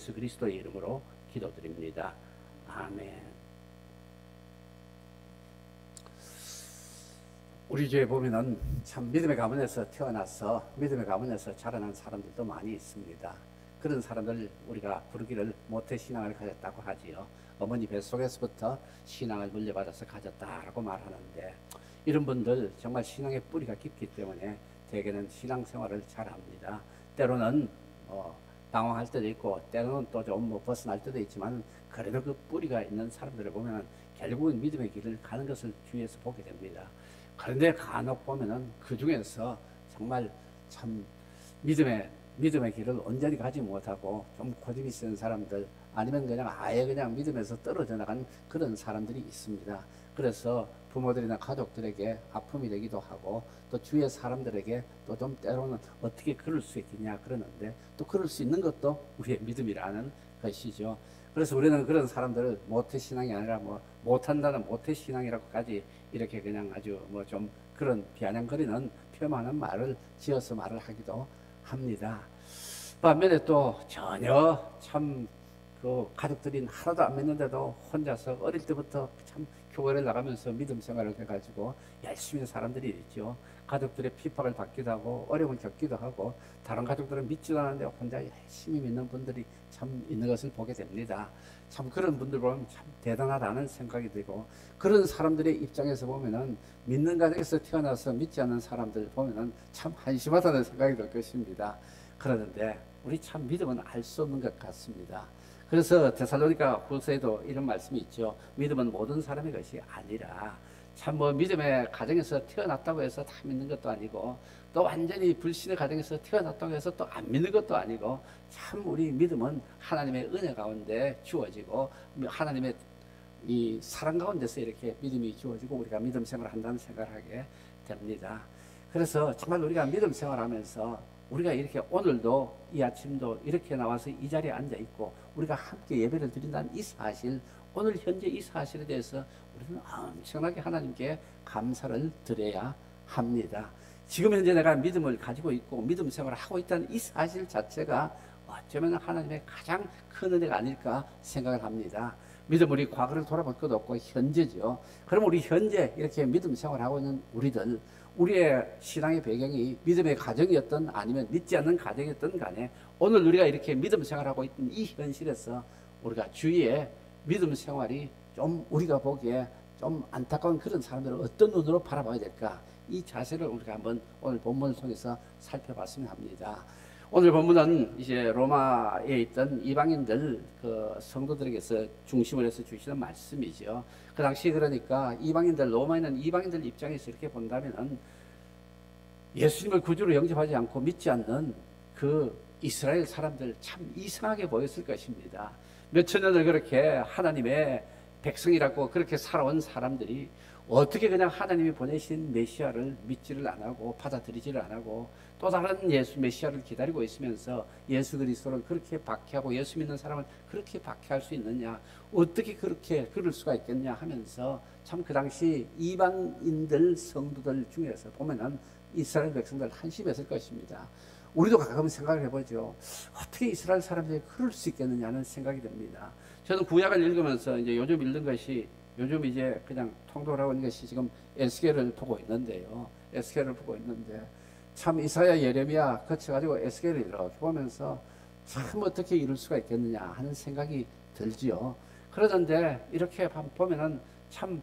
예수 그리스도의 이름으로 기도드립니다. 아멘. 우리 주위에 보면은 참 믿음의 가문에서 태어나서 믿음의 가문에서 자라난 사람들도 많이 있습니다. 그런 사람들 우리가 부르기를 모태신앙을 가졌다고 하지요. 어머니 뱃속에서부터 신앙을 물려받아서 가졌다라고 말하는데, 이런 분들 정말 신앙의 뿌리가 깊기 때문에 대개는 신앙생활을 잘합니다. 때로는 당황할 때도 있고, 때로는 또 좀 벗어날 때도 있지만, 그래도 그 뿌리가 있는 사람들을 보면 결국은 믿음의 길을 가는 것을 주위에서 보게 됩니다. 그런데 간혹 보면은 그 중에서 정말 참 믿음의 길을 온전히 가지 못하고 좀 고집이 센 사람들, 아니면 그냥 아예 그냥 믿음에서 떨어져 나간 그런 사람들이 있습니다. 그래서 부모들이나 가족들에게 아픔이 되기도 하고, 또 주위의 사람들에게 또 좀 때로는 어떻게 그럴 수 있겠냐 그러는데, 또 그럴 수 있는 것도 우리의 믿음이라는 것이죠. 그래서 우리는 그런 사람들을 모태신앙이 아니라 못한다는 모태신앙이라고까지 이렇게 그냥 아주 좀 그런 비아냥거리는 폄하하는 말을 지어서 말을 하기도 합니다. 반면에 또 전혀 참 그 가족들이 하나도 안 믿는데도 혼자서 어릴 때부터 참 교회를 나가면서 믿음 생활을 해가지고 열심히 하는 사람들이 있죠. 가족들의 핍박을 받기도 하고 어려움을 겪기도 하고, 다른 가족들은 믿지도 않는데 혼자 열심히 믿는 분들이 참 있는 것을 보게 됩니다. 참 그런 분들 보면 참 대단하다는 생각이 들고, 그런 사람들의 입장에서 보면은 믿는 가정에서 태어나서 믿지 않는 사람들 보면은 참 한심하다는 생각이 들 것입니다. 그러는데 우리 참 믿음은 알 수 없는 것 같습니다. 그래서 데살로니가 후서에도 이런 말씀이 있죠. 믿음은 모든 사람의 것이 아니라, 참 믿음의 가정에서 태어났다고 해서 다 믿는 것도 아니고, 또 완전히 불신의 가정에서 태어났다고 해서 또 안 믿는 것도 아니고, 참 우리 믿음은 하나님의 은혜 가운데 주어지고, 하나님의 이 사랑 가운데서 이렇게 믿음이 주어지고 우리가 믿음 생활을 한다는 생각을 하게 됩니다. 그래서 정말 우리가 믿음 생활하면서 우리가 이렇게 오늘도 이 아침도 이렇게 나와서 이 자리에 앉아 있고 우리가 함께 예배를 드린다는 이 사실, 오늘 현재 이 사실에 대해서 우리는 엄청나게 하나님께 감사를 드려야 합니다. 지금 현재 내가 믿음을 가지고 있고 믿음 생활을 하고 있다는 이 사실 자체가 어쩌면 하나님의 가장 큰 은혜가 아닐까 생각을 합니다. 믿음, 우리 과거를 돌아볼 것도 없고 현재죠. 그럼 우리 현재 이렇게 믿음 생활하고 있는 우리들, 우리의 신앙의 배경이 믿음의 가정이었던 아니면 믿지 않는 가정이었던 간에, 오늘 우리가 이렇게 믿음 생활하고 있는 이 현실에서 우리가 주위에 믿음 생활이 좀 우리가 보기에 좀 안타까운 그런 사람들을 어떤 눈으로 바라봐야 될까, 이 자세를 우리가 한번 오늘 본문을 통해서 살펴봤으면 합니다. 오늘 본문은 이제 로마에 있던 이방인들 그 성도들에게서 중심을 해서 주시는 말씀이죠. 그 당시 그러니까 이방인들, 로마에 있는 이방인들 입장에서 이렇게 본다면은 예수님을 구주로 영접하지 않고 믿지 않는 그 이스라엘 사람들 참 이상하게 보였을 것입니다. 몇천 년을 그렇게 하나님의 백성이라고 그렇게 살아온 사람들이 어떻게 그냥 하나님이 보내신 메시아를 믿지를 안 하고 받아들이지를 안 하고, 또 다른 예수 메시아를 기다리고 있으면서 예수 그리스도를 그렇게 박해하고 예수 믿는 사람을 그렇게 박해할 수 있느냐, 어떻게 그렇게 그럴 수가 있겠냐 하면서 참 그 당시 이방인들 성도들 중에서 보면은 이스라엘 백성들 한심했을 것입니다. 우리도 가끔 생각을 해보죠. 어떻게 이스라엘 사람들이 그럴 수 있겠느냐는 생각이 듭니다. 저는 구약을 읽으면서 이제 요즘 읽는 것이, 요즘 이제 그냥 통독을 하고 있는 것이 지금 에스겔을 보고 있는데요. 에스겔을 보고 있는데 참 이사야, 예레미야 거쳐가지고 에스겔을 이렇게 보면서 참 어떻게 이룰 수가 있겠느냐 하는 생각이 들지요. 그러던데 이렇게 보면은 참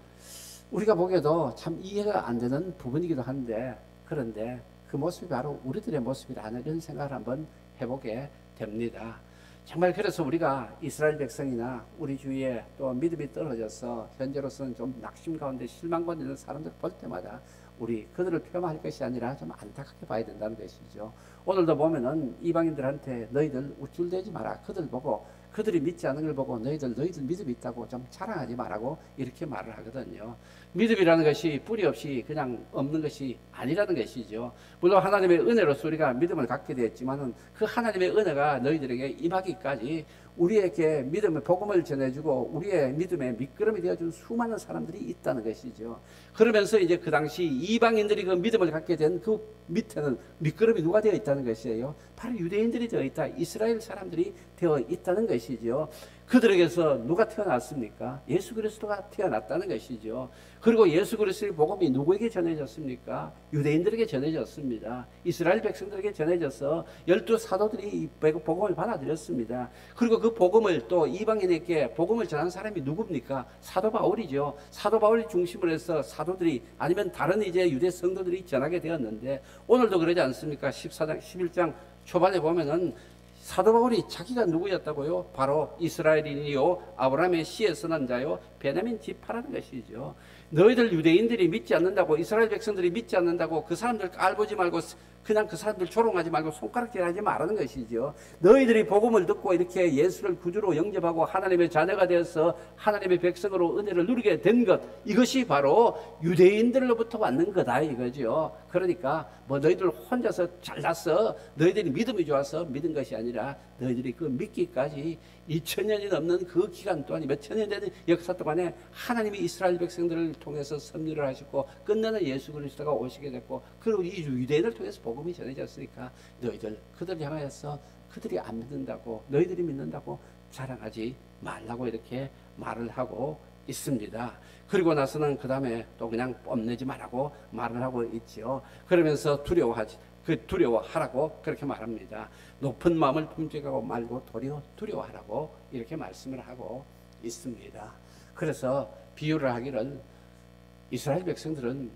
우리가 보기에도 참 이해가 안 되는 부분이기도 한데, 그런데 그 모습이 바로 우리들의 모습이라는 이런 생각을 한번 해보게 됩니다. 정말 그래서 우리가 이스라엘 백성이나 우리 주위에 또 믿음이 떨어져서 현재로서는 좀 낙심 가운데 실망 가운데 있는 사람들 볼 때마다 우리 그들을 폄하할 것이 아니라 좀 안타깝게 봐야 된다는 것이죠. 오늘도 보면은 이방인들한테 너희들 우쭐대지 마라, 그들 보고 그들이 믿지 않는 걸 보고 너희들 믿음이 있다고 좀 자랑하지 말라고 이렇게 말을 하거든요. 믿음이라는 것이 뿌리 없이 그냥 없는 것이 아니라는 것이죠. 물론 하나님의 은혜로서 우리가 믿음을 갖게 되었지만은 그 하나님의 은혜가 너희들에게 임하기까지 우리에게 믿음의 복음을 전해주고 우리의 믿음의 미끄럼이 되어준 수많은 사람들이 있다는 것이죠. 그러면서 이제 그 당시 이방인들이 그 믿음을 갖게 된 그 밑에는 미끄럼이 누가 되어 있다는 것이에요? 바로 유대인들이 되어 있다. 이스라엘 사람들이 되어 있다는 것이죠. 그들에게서 누가 태어났습니까? 예수 그리스도가 태어났다는 것이죠. 그리고 예수 그리스도의 복음이 누구에게 전해졌습니까? 유대인들에게 전해졌습니다. 이스라엘 백성들에게 전해져서 12 사도들이 이 복음을 받아들였습니다. 그리고 그 복음을 또 이방인에게 복음을 전한 사람이 누굽니까? 사도 바울이죠. 사도 바울이 중심으로 해서 사도들이 아니면 다른 이제 유대 성도들이 전하게 되었는데 오늘도 그러지 않습니까? 14장, 11장 초반에 보면은 사도 바울이 자기가 누구였다고요? 바로 이스라엘인이요 아브라함의 씨에서 난 자요 베냐민 지파라는 것이죠. 너희들 유대인들이 믿지 않는다고, 이스라엘 백성들이 믿지 않는다고 그 사람들 깔보지 말고 그냥 그 사람들 조롱하지 말고 손가락질하지 말라는 것이죠. 너희들이 복음을 듣고 이렇게 예수를 구주로 영접하고 하나님의 자녀가 되어서 하나님의 백성으로 은혜를 누리게 된 것, 이것이 바로 유대인들로부터 왔는 거다 이거죠. 그러니까 뭐 너희들 혼자서 잘났어, 너희들이 믿음이 좋아서 믿은 것이 아니라 너희들이 그 믿기까지 2000년이 넘는 그 기간 동안, 몇천 년 되는 역사 동안에 하나님이 이스라엘 백성들을 통해서 섭리를 하셨고 끝내는 예수 그리스도가 오시게 됐고, 그리고 이 유대인을 통해서 복음이 전해졌으니까 너희들 그들 향하여서 그들이 안 믿는다고, 너희들이 믿는다고 자랑하지 말라고 이렇게 말을 하고 있습니다. 그리고 나서는 그 다음에 또 그냥 뽐내지 말라고 말을 하고 있지요. 그러면서 두려워하라고 그렇게 말합니다. 높은 마음을 품직하고 말고 도리어 두려워하라고 이렇게 말씀을 하고 있습니다. 그래서 비유를 하기를 이스라엘 백성들은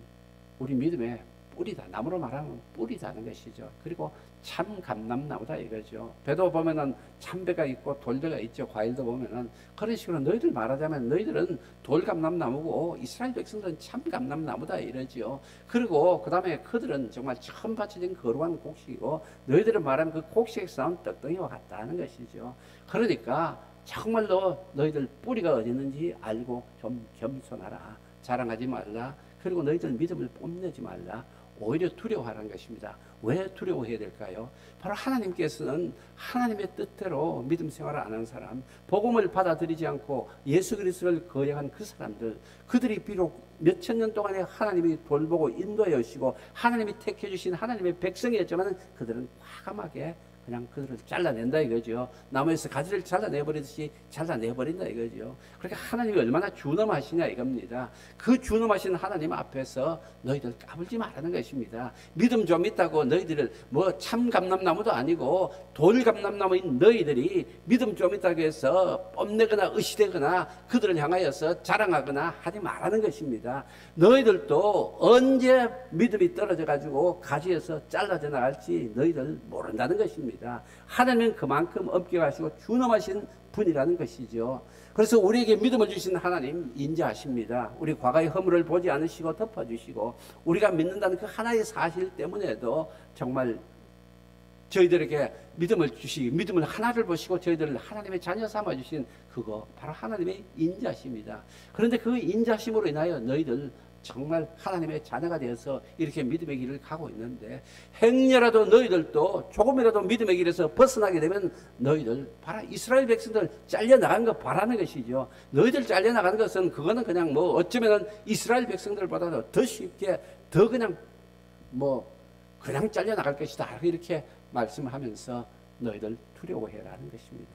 우리 믿음의 뿌리다. 나무로 말하면 뿌리다는 것이죠. 그리고 참 감람나무다 이거죠. 배도 보면은 참배가 있고 돌배가 있죠. 과일도 보면은 그런 식으로 너희들 말하자면 너희들은 돌감람나무고 이스라엘 백성들은 참 감람나무다 이러지요. 그리고 그 다음에 그들은 정말 처음 바쳐진 거룩한 곡식이고 너희들은 말하면 그 곡식에서 나온 떡덩이와 같다는 것이죠. 그러니까 정말로 너희들 뿌리가 어디 있는지 알고 좀 겸손하라. 자랑하지 말라. 그리고 너희들 믿음을 뽐내지 말라. 오히려 두려워하라는 것입니다. 왜 두려워해야 될까요? 바로 하나님께서는 하나님의 뜻대로 믿음 생활을 안 한 사람, 복음을 받아들이지 않고 예수 그리스도를 거역한 그 사람들, 그들이 비록 몇천 년 동안에 하나님이 돌보고 인도해 오시고 하나님이 택해 주신 하나님의 백성이었지만 그들은 과감하게 그냥 그들을 잘라낸다 이거죠. 나무에서 가지를 잘라내버리듯이 잘라내버린다 이거죠. 그러니까 하나님이 얼마나 준엄하시냐 이겁니다. 그 준엄하신 하나님 앞에서 너희들 까불지 말라는 것입니다. 믿음 좀 있다고 너희들을 뭐 참 감람나무도 아니고 돌 감람나무인 너희들이 믿음 좀 있다고 해서 뽐내거나 의시되거나 그들을 향하여서 자랑하거나 하지 말라는 것입니다. 너희들도 언제 믿음이 떨어져 가지고 가지에서 잘라져 나갈지 너희들 모른다는 것입니다. 하나님은 그만큼 엄격하시고 준엄하신 분이라는 것이죠. 그래서 우리에게 믿음을 주신 하나님 인자하십니다. 우리 과거의 허물을 보지 않으시고 덮어주시고 우리가 믿는다는 그 하나의 사실 때문에도 정말 저희들에게 믿음을 주시고 믿음을 하나를 보시고 저희들을 하나님의 자녀 삼아주신 그거 바로 하나님의 인자심이다. 그런데 그 인자심으로 인하여 너희들 정말 하나님의 자녀가 되어서 이렇게 믿음의 길을 가고 있는데 행여라도 너희들도 조금이라도 믿음의 길에서 벗어나게 되면 너희들 바로 이스라엘 백성들 잘려나가는 거 바라는 것이죠. 너희들 잘려나가는 것은 그거는 그냥 뭐 어쩌면 이스라엘 백성들보다도 더 쉽게 더 그냥 뭐 그냥 잘려나갈 것이다 이렇게 말씀하면서 너희들 두려워해라는 것입니다.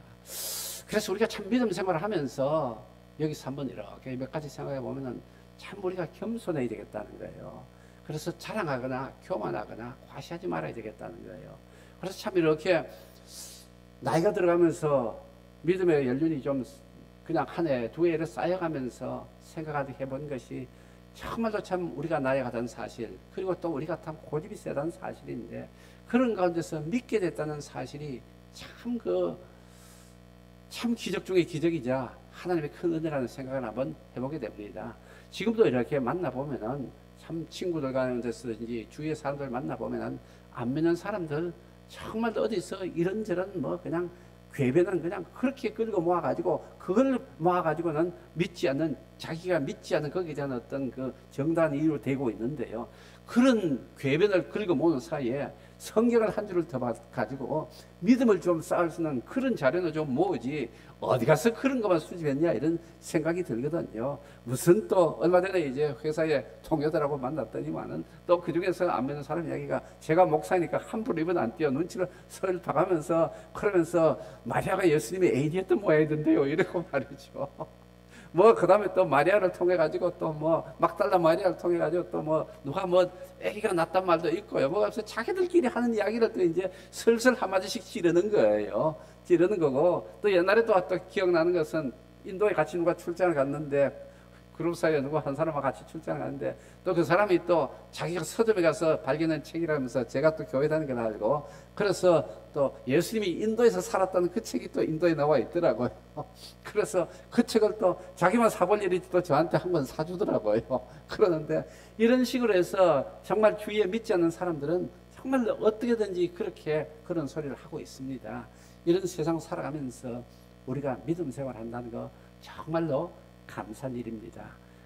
그래서 우리가 참 믿음 생활을 하면서 여기서 한번 이렇게 몇 가지 생각해 보면은 참 우리가 겸손해야 되겠다는 거예요. 그래서 자랑하거나 교만하거나 과시하지 말아야 되겠다는 거예요. 그래서 참 이렇게 나이가 들어가면서 믿음의 연륜이 좀 그냥 한 해, 두 해를 쌓여가면서 생각하게 해본 것이 정말로 참 우리가 나아가던 사실, 그리고 또 우리가 참 고집이 세다는 사실인데 그런 가운데서 믿게 됐다는 사실이 참 기적 중의 기적이자 하나님의 큰 은혜라는 생각을 한번 해보게 됩니다. 지금도 이렇게 만나보면은 참 친구들 가운데서든지 주위의 사람들 만나보면은 안 믿는 사람들 정말 어디서 이런저런 뭐 그냥 궤변은 그냥 그렇게 끌고 모아가지고 그걸 모아가지고는 믿지 않는, 자기가 믿지 않는 거기에 대한 어떤 그 정당한 이유로 되고 있는데요. 그런 궤변을 긁어 모으는 사이에 성경을 한 줄을 더 가지고 믿음을 좀 쌓을 수 있는 그런 자료는 좀 모으지, 어디 가서 그런 것만 수집했냐 이런 생각이 들거든요. 무슨 또 얼마 전에 이제 회사에 동료들하고 만났더니만은 또 그중에서 안 믿는 사람 이야기가, 제가 목사니까 함부로 입은 안 띄어 눈치를 설 봐가면서 그러면서 마리아가 예수님의 애인이었던 모양이던데요 이러고 말이죠. 뭐 그다음에 또 마리아를 통해 가지고 또 뭐 막달라 마리아를 통해 가지고 또 뭐 누가 뭐 아기가 낳았단 말도 있고요. 뭐 그래서 자기들끼리 하는 이야기를 또 이제 슬슬 한마디씩 지르는 거예요. 지르는 거고, 또 옛날에 또 기억나는 것은 인도에 같이 누가 출장을 갔는데, 그룹 사이에 누구 한 사람과 같이 출장을 갔는데, 또 그 사람이 또 자기가 서점에 가서 발견한 책이라면서, 제가 또 교회 다니는 걸 알고, 그래서 또 예수님이 인도에서 살았다는 그 책이 또 인도에 나와 있더라고요. 그래서 그 책을 또 자기만 사볼 일이 또 저한테 한 권 사주더라고요. 그러는데 이런 식으로 해서 정말 주위에 믿지 않는 사람들은 정말 어떻게든지 그렇게 그런 소리를 하고 있습니다. 이런 세상 살아가면서 우리가 믿음 생활한다는 거 정말로 감사한 일입니다.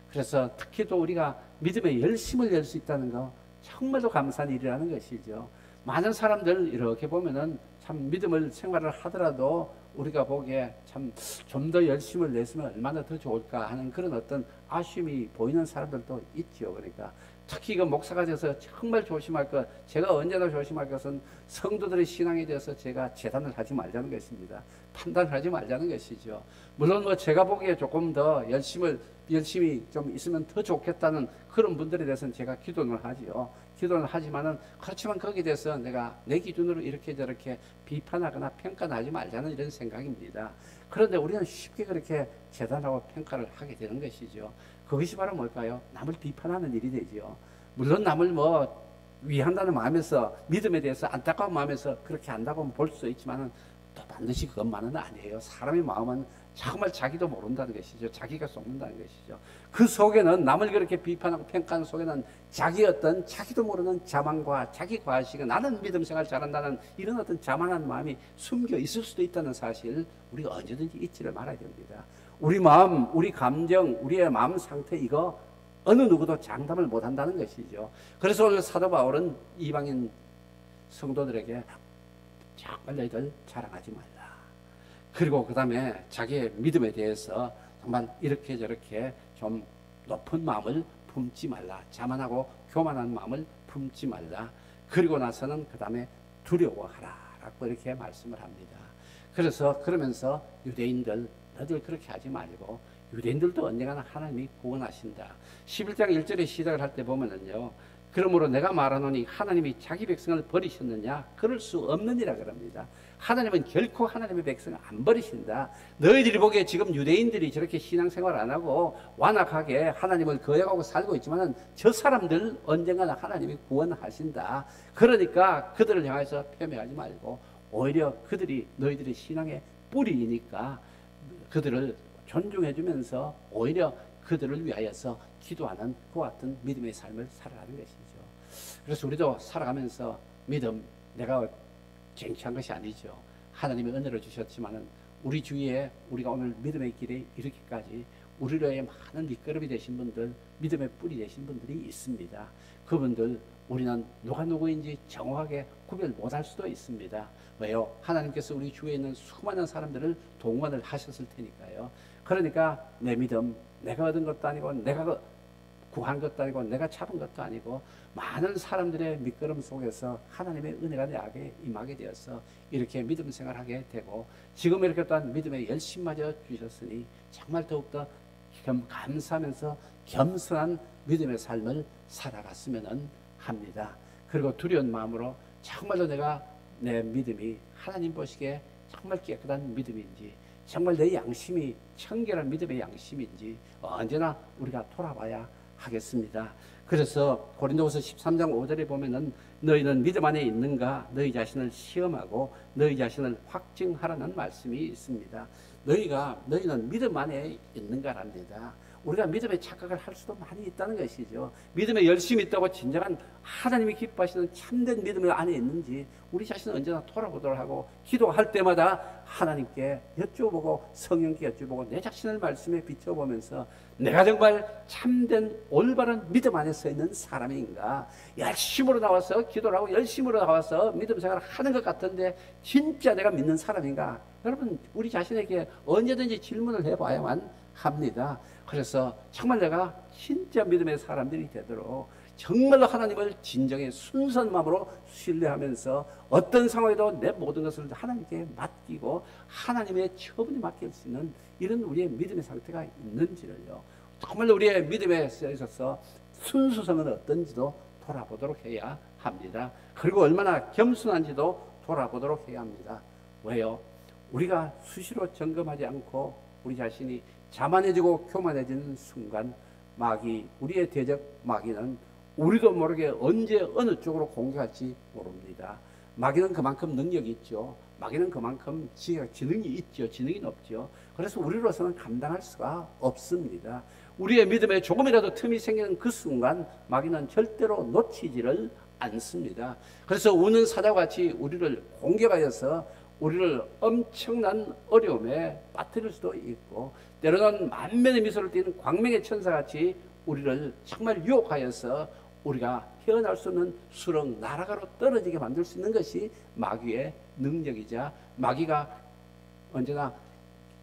그래서 특히 또 우리가 믿음의 열심을 낼 수 있다는 거 정말로 감사한 일이라는 것이죠. 많은 사람들 이렇게 보면은 참 믿음을 생활을 하더라도 우리가 보기에 참 좀 더 열심을 냈으면 얼마나 더 좋을까 하는 그런 어떤 아쉬움이 보이는 사람들도 있죠. 그러니까 특히 그 목사가 돼서 정말 조심할 것, 제가 언제나 조심할 것은 성도들의 신앙에 대해서 제가 재단을 하지 말자는 것입니다. 판단을 하지 말자는 것이죠. 물론 뭐 제가 보기에 조금 더 열심히 좀 있으면 더 좋겠다는 그런 분들에 대해서는 제가 기도는 하지요. 기도는 하지만은, 그렇지만 거기에 대해서 내가 내 기준으로 이렇게 저렇게 비판하거나 평가하지 말자는 이런 생각입니다. 그런데 우리는 쉽게 그렇게 재단하고 평가를 하게 되는 것이죠. 그것이 바로 뭘까요? 남을 비판하는 일이 되죠. 물론 남을 뭐 위한다는 마음에서, 믿음에 대해서 안타까운 마음에서 그렇게 한다고 볼 수 있지만은 또 반드시 그것만은 아니에요. 사람의 마음은 정말 자기도 모른다는 것이죠. 자기가 속는다는 것이죠. 그 속에는, 남을 그렇게 비판하고 평가하는 속에는 자기도 모르는 자만과 자기 과시가, 나는 믿음 생활 잘한다는 이런 어떤 자만한 마음이 숨겨 있을 수도 있다는 사실, 우리가 언제든지 잊지를 말아야 됩니다. 우리 마음, 우리 감정, 우리의 마음 상태, 이거 어느 누구도 장담을 못한다는 것이죠. 그래서 오늘 사도 바울은 이방인 성도들에게 정말 너희들 자랑하지 말라. 그리고 그 다음에 자기의 믿음에 대해서 정말 이렇게 저렇게 좀 높은 마음을 품지 말라. 자만하고 교만한 마음을 품지 말라. 그리고 나서는 그 다음에 두려워하라 라고 이렇게 말씀을 합니다. 그래서 그러면서 유대인들, 너희들 그렇게 하지 말고, 유대인들도 언젠가는 하나님이 구원하신다. 11장 1절에 시작을 할 때 보면은요, 그러므로 내가 말하노니 하나님이 자기 백성을 버리셨느냐? 그럴 수 없느니라 그럽니다. 하나님은 결코 하나님의 백성을 안 버리신다. 너희들이 보기에 지금 유대인들이 저렇게 신앙생활 안 하고 완악하게 하나님을 거역하고 살고 있지만, 저 사람들 언젠가는 하나님이 구원하신다. 그러니까 그들을 향해서 폄훼하지 말고, 오히려 그들이 너희들의 신앙의 뿌리이니까 그들을 존중해주면서 오히려 그들을 위하여서 기도하는 그와 같은 믿음의 삶을 살아가는 것이죠. 그래서 우리도 살아가면서 믿음, 내가 쟁취한 것이 아니죠. 하나님의 은혜를 주셨지만은 우리 주위에, 우리가 오늘 믿음의 길에 이르기까지 우리로의 많은 밑거름이 되신 분들, 믿음의 뿌리 되신 분들이 있습니다. 그분들, 우리는 누가 누구인지 정확하게 구별 못할 수도 있습니다. 왜요? 하나님께서 우리 주위에 있는 수많은 사람들을 동원을 하셨을 테니까요. 그러니까 내 믿음, 내가 얻은 것도 아니고, 내가 구한 것도 아니고, 내가 잡은 것도 아니고, 많은 사람들의 밑거름 속에서 하나님의 은혜가 내게 임하게 되어서 이렇게 믿음 생활하게 되고, 지금 이렇게 또한 믿음의 열심마저 주셨으니 정말 더욱더 감사하면서 겸손한 믿음의 삶을 살아갔으면 합니다. 그리고 두려운 마음으로 정말로 내가 내 믿음이 하나님 보시기에 정말 깨끗한 믿음인지, 정말 내 양심이 청결한 믿음의 양심인지 언제나 우리가 돌아봐야 하겠습니다. 그래서 고린도후서 13장 5절에 보면은 너희는 믿음 안에 있는가? 너희 자신을 시험하고 너희 자신을 확증하라는 말씀이 있습니다. 너희는 믿음 안에 있는가랍니다. 우리가 믿음의 착각을 할 수도 많이 있다는 것이죠. 믿음에 열심히 있다고 진정한 하나님이 기뻐하시는 참된 믿음이 안에 있는지 우리 자신은 언제나 돌아보도록 하고, 기도할 때마다 하나님께 여쭤보고 성령께 여쭤보고 내 자신을 말씀에 비춰보면서 내가 정말 참된 올바른 믿음 안에 서 있는 사람인가, 열심으로 나와서 기도를 하고 열심으로 나와서 믿음 생활을 하는 것 같은데 진짜 내가 믿는 사람인가. 여러분, 우리 자신에게 언제든지 질문을 해봐야만 합니다. 그래서 정말 내가 진짜 믿음의 사람들이 되도록 정말로 하나님을 진정의 순수한 마음으로 신뢰하면서 어떤 상황에도 내 모든 것을 하나님께 맡기고 하나님의 처분에 맡길 수 있는 이런 우리의 믿음의 상태가 있는지를요, 정말로 우리의 믿음에 있어서 순수성은 어떤지도 돌아보도록 해야 합니다. 그리고 얼마나 겸손한지도 돌아보도록 해야 합니다. 왜요? 우리가 수시로 점검하지 않고 우리 자신이 자만해지고 교만해지는 순간 마귀, 우리의 대적 마귀는 우리도 모르게 언제 어느 쪽으로 공격할지 모릅니다. 마귀는 그만큼 능력이 있죠. 마귀는 그만큼 지능이 있죠. 지능이 높죠. 그래서 우리로서는 감당할 수가 없습니다. 우리의 믿음에 조금이라도 틈이 생기는 그 순간 마귀는 절대로 놓치지를 않습니다. 그래서 우는 사자같이 우리를 공격하여서 우리를 엄청난 어려움에 빠뜨릴 수도 있고, 때로는 만면의 미소를 띠는 광명의 천사같이 우리를 정말 유혹하여서 우리가 헤어날 수 없는 수렁 나라가로 떨어지게 만들 수 있는 것이 마귀의 능력이자 마귀가 언제나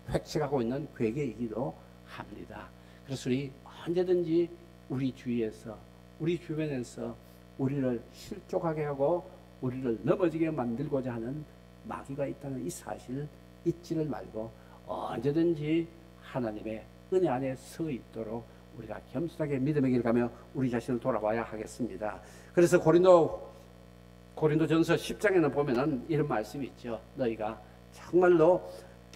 획책하고 있는 괴계이기도 합니다. 그래서 우리 언제든지 우리 주위에서, 우리 주변에서 우리를 실족하게 하고 우리를 넘어지게 만들고자 하는 마귀가 있다는 이 사실 잊지를 말고 언제든지 하나님의 은혜 안에 서 있도록 우리가 겸손하게 믿음의 길을 가며 우리 자신을 돌아봐야 하겠습니다. 그래서 고린도전서 10장에는 보면은 이런 말씀이 있죠. 너희가 정말로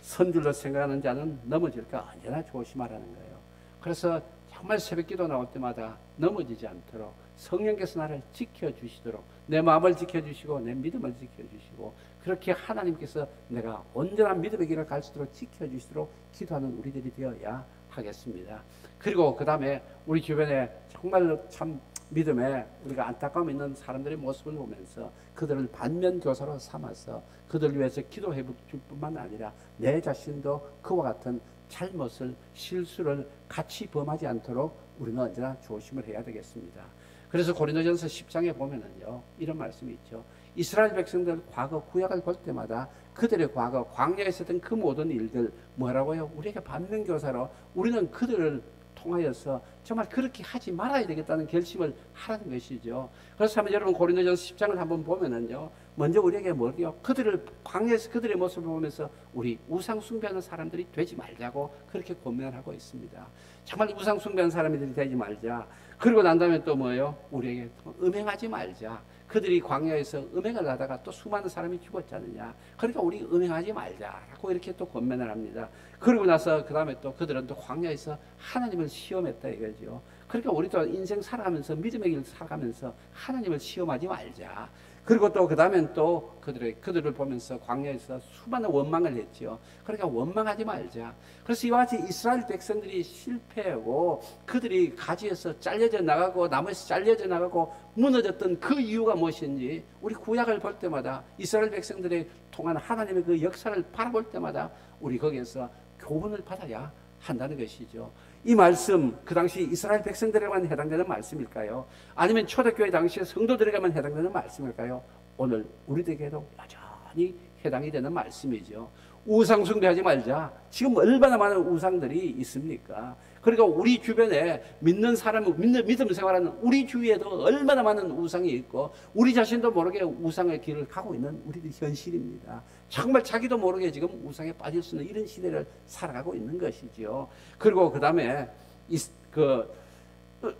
선줄로 생각하는 자는 넘어질까 언제나 조심하라는 거예요. 그래서 정말 새벽기도 나올 때마다 넘어지지 않도록 성령께서 나를 지켜주시도록, 내 마음을 지켜주시고 내 믿음을 지켜주시고, 그렇게 하나님께서 내가 온전한 믿음의 길을 갈 수 있도록 지켜주시도록 기도하는 우리들이 되어야 하겠습니다. 그리고 그 다음에 우리 주변에 정말로 참 믿음에 우리가 안타까움 있는 사람들의 모습을 보면서 그들을 반면교사로 삼아서 그들을 위해서 기도해 줄 뿐만 아니라 내 자신도 그와 같은 잘못을, 실수를 같이 범하지 않도록 우리는 언제나 조심을 해야 되겠습니다. 그래서 고린도전서 10장에 보면은요, 이런 말씀이 있죠. 이스라엘 백성들 과거 구약을 볼 때마다 그들의 과거 광야에서 했던 그 모든 일들 뭐라고요? 우리에게 반면교사로 우리는 그들을 통하여서 정말 그렇게 하지 말아야 되겠다는 결심을 하라는 것이죠. 그래서 한번 여러분 고린도전서 10장을 한번 보면은요, 먼저 우리에게 뭐요? 그들을 광야에서 그들의 모습을 보면서 우리 우상 숭배하는 사람들이 되지 말자고 그렇게 권면하고 있습니다. 정말 우상 숭배하는 사람들이 되지 말자. 그리고 난 다음에 또 뭐예요? 우리에게 음행하지 말자. 그들이 광야에서 음행을 하다가 또 수많은 사람이 죽었지 않느냐. 그러니까 우리 음행하지 말자라고 이렇게 또 권면을 합니다. 그러고 나서 그 다음에 또 그들은 또 광야에서 하나님을 시험했다 이거죠. 그러니까 우리도 인생 살아가면서 믿음의 길을 살아가면서 하나님을 시험하지 말자. 그리고 또 그 다음엔 또 그들을 보면서 광야에서 수많은 원망을 했죠. 그러니까 원망하지 말자. 그래서 이와 같이 이스라엘 백성들이 실패하고 그들이 가지에서 잘려져 나가고 나무에서 잘려져 나가고 무너졌던 그 이유가 무엇인지 우리 구약을 볼 때마다 이스라엘 백성들의 통한 하나님의 그 역사를 바라볼 때마다 우리 거기에서 교훈을 받아야 한다는 것이죠. 이 말씀 그 당시 이스라엘 백성들에게만 해당되는 말씀일까요? 아니면 초대교회 당시의 성도들에게만 해당되는 말씀일까요? 오늘 우리들에게도 여전히 해당이 되는 말씀이죠. 우상 숭배하지 말자. 지금 얼마나 많은 우상들이 있습니까? 그러니까 우리 주변에 믿는 사람, 믿음 생활하는 우리 주위에도 얼마나 많은 우상이 있고 우리 자신도 모르게 우상의 길을 가고 있는 우리들 현실입니다. 정말 자기도 모르게 지금 우상에 빠질 수 있는 이런 시대를 살아가고 있는 것이죠. 그리고 그 다음에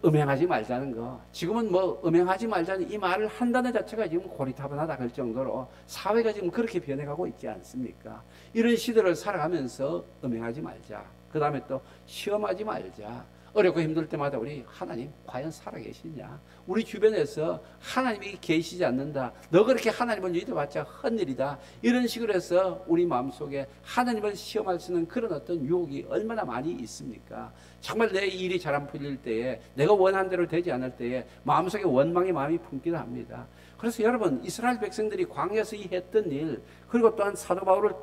음행하지 말자는 거. 지금은 뭐 음행하지 말자는 이 말을 한다는 자체가 지금 고리타분하다 그럴 정도로 사회가 지금 그렇게 변해가고 있지 않습니까? 이런 시대를 살아가면서 음행하지 말자. 그 다음에 또 시험하지 말자. 어렵고 힘들 때마다 우리 하나님 과연 살아계시냐? 우리 주변에서 하나님이 계시지 않는다. 너 그렇게 하나님을 믿어봤자 헛일이다. 이런 식으로 해서 우리 마음속에 하나님을 시험할 수 있는 그런 어떤 유혹이 얼마나 많이 있습니까? 정말 내 일이 잘 안 풀릴 때에, 내가 원하는 대로 되지 않을 때에 마음속에 원망의 마음이 품기도 합니다. 그래서 여러분, 이스라엘 백성들이 광야에서 이 했던 일, 그리고 또한 사도 바울을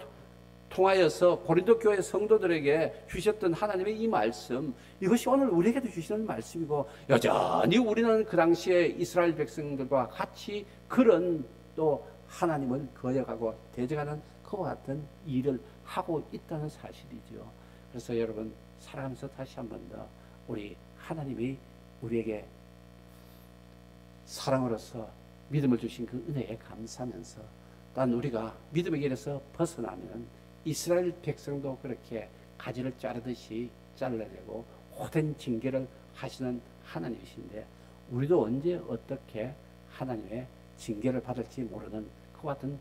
통하여서 고린도 교회 성도들에게 주셨던 하나님의 이 말씀, 이것이 오늘 우리에게도 주시는 말씀이고, 여전히 우리는 그 당시에 이스라엘 백성들과 같이 그런 또 하나님을 거역하고 대적하는 그와 같은 일을 하고 있다는 사실이죠. 그래서 여러분, 살아가면서 다시 한 번 더 우리 하나님이 우리에게 사랑으로서 믿음을 주신 그 은혜에 감사하면서, 또한 우리가 믿음의 길에서 벗어나면 이스라엘 백성도 그렇게 가지를 자르듯이 잘라내고 호된 징계를 하시는 하나님이신데, 우리도 언제 어떻게 하나님의 징계를 받을지 모르는 그와 같은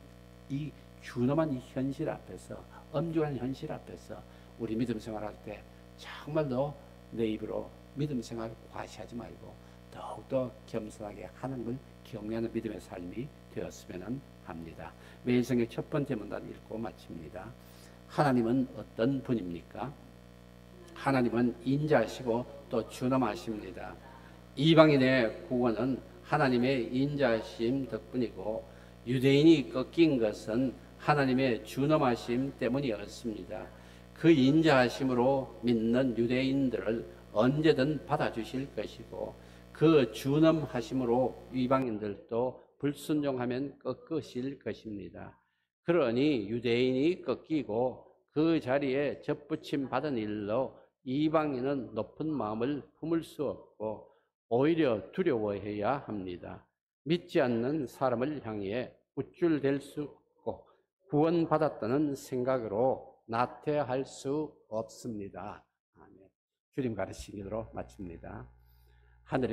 이 준엄한 이 현실 앞에서, 엄중한 현실 앞에서 우리 믿음 생활할 때 정말로 내 입으로 믿음 생활 과시하지 말고 더욱더 겸손하게 하나님을 경외하는 믿음의 삶이 되었으면 합니다. 매일 성경 첫 번째 문단 읽고 마칩니다. 하나님은 어떤 분입니까? 하나님은 인자하시고 또 준엄하십니다. 이방인의 구원은 하나님의 인자하심 덕분이고, 유대인이 꺾인 것은 하나님의 준엄하심 때문이었습니다. 그 인자하심으로 믿는 유대인들을 언제든 받아주실 것이고, 그 준엄하심으로 이방인들도 불순종하면 꺾으실 것입니다. 그러니 유대인이 꺾이고 그 자리에 접붙임 받은 일로 이방인은 높은 마음을 품을 수 없고 오히려 두려워해야 합니다. 믿지 않는 사람을 향해 우쭐댈 수 없고 구원받았다는 생각으로 나태할 수 없습니다. 아멘. 주님 가르치기로 마칩니다. 하늘에